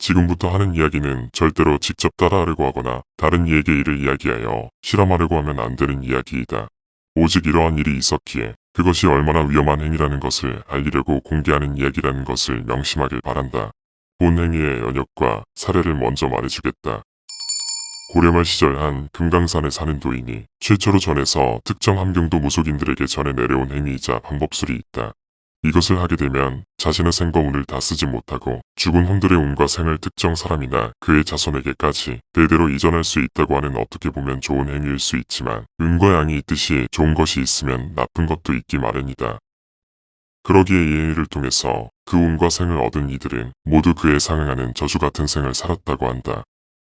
지금부터 하는 이야기는 절대로 직접 따라하려고 하거나 다른 이에게 이를 이야기하여 실험하려고 하면 안 되는 이야기이다. 오직 이러한 일이 있었기에 그것이 얼마나 위험한 행위라는 것을 알리려고 공개하는 이야기라는 것을 명심하길 바란다. 본 행위의 연역과 사례를 먼저 말해주겠다. 고려말 시절 한 금강산에 사는 도인이 최초로 전해서 특정 함경도 무속인들에게 전해 내려온 행위이자 방법술이 있다. 이것을 하게 되면 자신의 생과 운을 다 쓰지 못하고 죽은 혼들의 운과 생을 특정 사람이나 그의 자손에게까지 대대로 이전할 수 있다고 하는 어떻게 보면 좋은 행위일 수 있지만 운과 양이 있듯이 좋은 것이 있으면 나쁜 것도 있기 마련이다. 그러기에 이 행위를 통해서 그 운과 생을 얻은 이들은 모두 그에 상응하는 저주 같은 생을 살았다고 한다.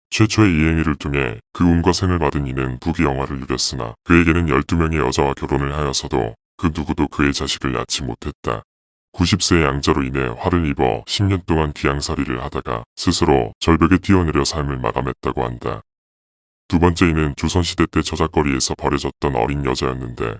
최초의 이 행위를 통해 그 운과 생을 받은 이는 부귀영화를 누렸으나 그에게는 12명의 여자와 결혼을 하여서도 그 누구도 그의 자식을 낳지 못했다. 90세의 양자로 인해 화를 입어 10년 동안 귀양살이를 하다가 스스로 절벽에 뛰어내려 삶을 마감했다고 한다. 두 번째 이는 조선시대 때 저작거리에서 버려졌던 어린 여자였는데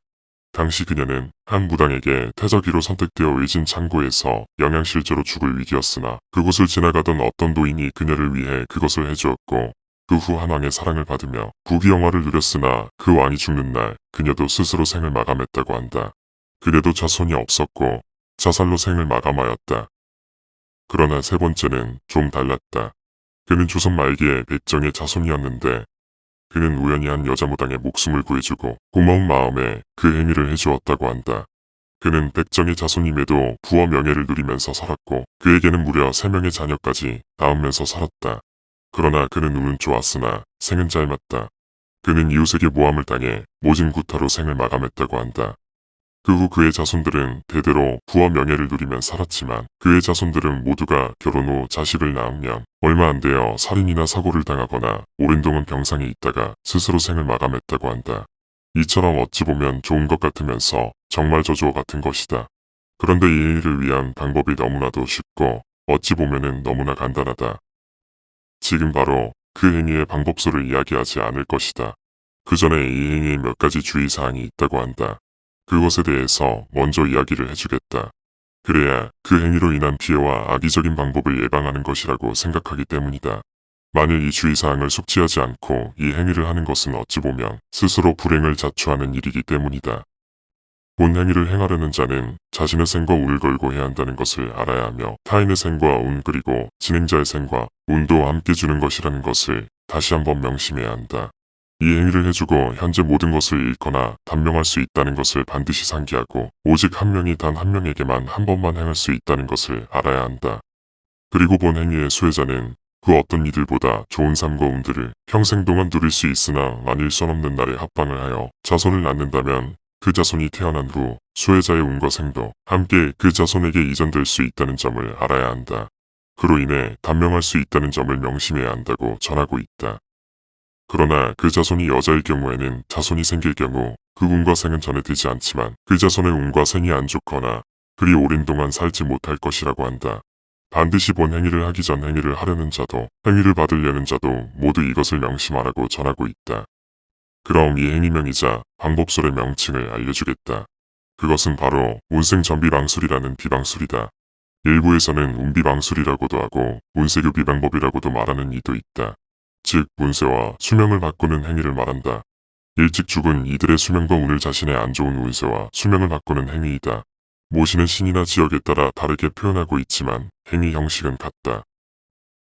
당시 그녀는 한 무당에게 태자기로 선택되어 외진 창고에서 영양실조로 죽을 위기였으나 그곳을 지나가던 어떤 노인이 그녀를 위해 그것을 해주었고 그 후 한 왕의 사랑을 받으며 부귀영화를 누렸으나 그 왕이 죽는 날 그녀도 스스로 생을 마감했다고 한다. 그녀도 자손이 없었고 자살로 생을 마감하였다. 그러나 세 번째는 좀 달랐다. 그는 조선 말기에 백정의 자손이었는데 그는 우연히 한 여자 무당의 목숨을 구해주고 고마운 마음에 그 행위를 해주었다고 한다. 그는 백정의 자손임에도 부와 명예를 누리면서 살았고 그에게는 무려 3명의 자녀까지 낳으면서 살았다. 그러나 그는 운은 좋았으나 생은 짧았다. 그는 이웃에게 모함을 당해 모진 구타로 생을 마감했다고 한다. 그 후 그의 자손들은 대대로 부와 명예를 누리며 살았지만 그의 자손들은 모두가 결혼 후 자식을 낳으면 얼마 안 되어 살인이나 사고를 당하거나 오랜 동안 병상에 있다가 스스로 생을 마감했다고 한다. 이처럼 어찌 보면 좋은 것 같으면서 정말 저주와 같은 것이다. 그런데 이 행위를 위한 방법이 너무나도 쉽고 어찌 보면은 너무나 간단하다. 지금 바로 그 행위의 방법수를 이야기하지 않을 것이다. 그 전에 이 행위에 몇 가지 주의사항이 있다고 한다. 그것에 대해서 먼저 이야기를 해주겠다. 그래야 그 행위로 인한 피해와 악의적인 방법을 예방하는 것이라고 생각하기 때문이다. 만일 이 주의사항을 숙지하지 않고 이 행위를 하는 것은 어찌 보면 스스로 불행을 자초하는 일이기 때문이다. 본 행위를 행하려는 자는 자신의 생과 운을 걸고 해야 한다는 것을 알아야 하며 타인의 생과 운 그리고 진행자의 생과 운도 함께 주는 것이라는 것을 다시 한번 명심해야 한다. 이 행위를 해주고 현재 모든 것을 잃거나 단명할 수 있다는 것을 반드시 상기하고 오직 한 명이 단 한 명에게만 한 번만 행할 수 있다는 것을 알아야 한다. 그리고 본 행위의 수혜자는 그 어떤 이들보다 좋은 삶과 운들을 평생 동안 누릴 수 있으나 만일 선 없는 날에 합방을 하여 자손을 낳는다면 그 자손이 태어난 후 수혜자의 운과 생도 함께 그 자손에게 이전될 수 있다는 점을 알아야 한다. 그로 인해 단명할 수 있다는 점을 명심해야 한다고 전하고 있다. 그러나 그 자손이 여자일 경우에는 자손이 생길 경우 그 운과 생은 전해되지 않지만 그 자손의 운과 생이 안 좋거나 그리 오랜 동안 살지 못할 것이라고 한다. 반드시 본 행위를 하기 전 행위를 하려는 자도 행위를 받으려는 자도 모두 이것을 명심하라고 전하고 있다. 그럼 이 행위명이자 방법술의 명칭을 알려주겠다. 그것은 바로 운생전비방술이라는 비방술이다. 일부에서는 운비방술이라고도 하고 운세교비방법이라고도 말하는 이도 있다. 즉 운세와 수명을 바꾸는 행위를 말한다. 일찍 죽은 이들의 수명과 운을 자신의 안 좋은 운세와 수명을 바꾸는 행위이다. 모시는 신이나 지역에 따라 다르게 표현하고 있지만 행위 형식은 같다.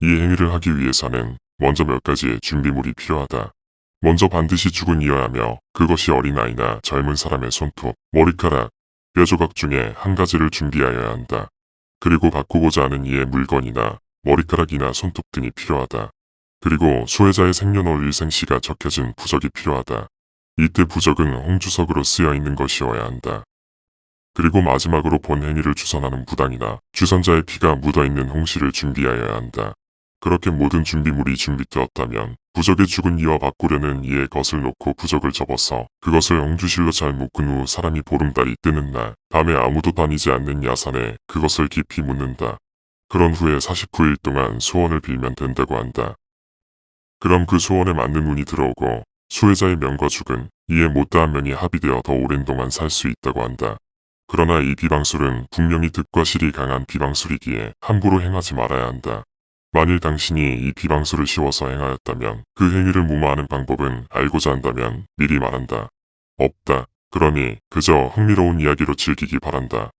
이 행위를 하기 위해서는 먼저 몇 가지의 준비물이 필요하다. 먼저 반드시 죽은 이어야 하며 그것이 어린아이나 젊은 사람의 손톱, 머리카락, 뼈조각 중에 한 가지를 준비하여야 한다. 그리고 바꾸고자 하는 이의 물건이나 머리카락이나 손톱 등이 필요하다. 그리고 수혜자의 생년월 일생시가 적혀진 부적이 필요하다. 이때 부적은 홍주석으로 쓰여 있는 것이어야 한다. 그리고 마지막으로 본 행위를 주선하는 무당이나 주선자의 피가 묻어있는 홍시를 준비하여야 한다. 그렇게 모든 준비물이 준비되었다면 부적의 죽은 이와 바꾸려는 이의 것을 놓고 부적을 접어서 그것을 홍주실로 잘 묶은 후 사람이 보름달이 뜨는 날 밤에 아무도 다니지 않는 야산에 그것을 깊이 묻는다. 그런 후에 49일 동안 소원을 빌면 된다고 한다. 그럼 그 소원에 맞는 운이 들어오고 수혜자의 명과 죽은 이에 못다한 명이 합의되어 더 오랜 동안 살 수 있다고 한다. 그러나 이 비방술은 분명히 득과 실이 강한 비방술이기에 함부로 행하지 말아야 한다. 만일 당신이 이 비방수를 씌워서 행하였다면 그 행위를 무마하는 방법은 알고자 한다면 미리 말한다. 없다. 그러니 그저 흥미로운 이야기로 즐기기 바란다.